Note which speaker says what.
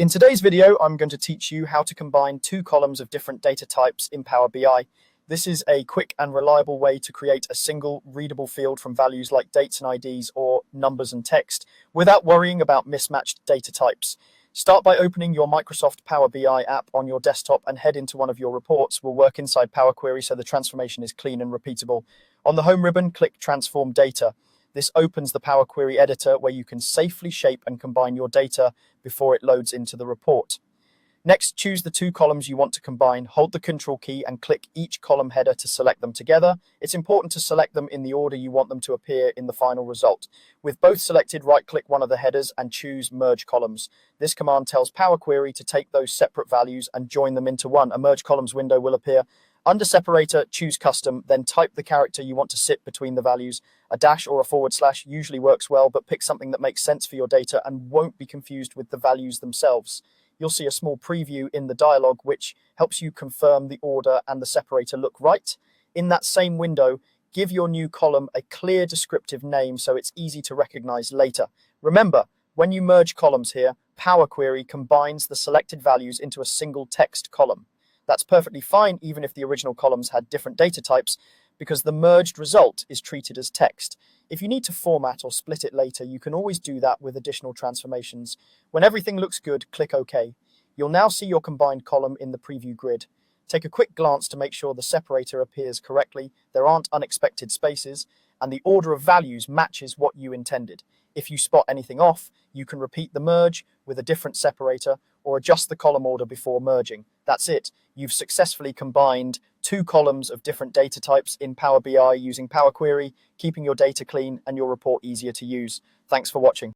Speaker 1: In today's video, I'm going to teach you how to combine two columns of different data types in Power BI. This is a quick and reliable way to create a single readable field from values like dates and IDs or numbers and text without worrying about mismatched data types. Start by opening your Microsoft Power BI app on your desktop and head into one of your reports. We'll work inside Power Query so the transformation is clean and repeatable. On the home ribbon, click Transform Data. This opens the Power Query editor where you can safely shape and combine your data before it loads into the report. Next, choose the two columns you want to combine, hold the Control key and click each column header to select them together. It's important to select them in the order you want them to appear in the final result. With both selected, right-click one of the headers and choose Merge Columns. This command tells Power Query to take those separate values and join them into one. A Merge Columns window will appear. Under Separator, choose Custom, then type the character you want to sit between the values. A dash or a forward slash usually works well, but pick something that makes sense for your data and won't be confused with the values themselves. You'll see a small preview in the dialog which helps you confirm the order and the separator look right. In that same window, give your new column a clear descriptive name so it's easy to recognize later. Remember, when you merge columns here, Power Query combines the selected values into a single text column. That's perfectly fine even if the original columns had different data types, because the merged result is treated as text. If you need to format or split it later, you can always do that with additional transformations. When everything looks good, click OK. You'll now see your combined column in the preview grid. Take a quick glance to make sure the separator appears correctly, there aren't unexpected spaces, and the order of values matches what you intended. If you spot anything off, you can repeat the merge with a different separator or adjust the column order before merging. That's it. You've successfully combined two columns of different data types in Power BI using Power Query, keeping your data clean and your report easier to use. Thanks for watching.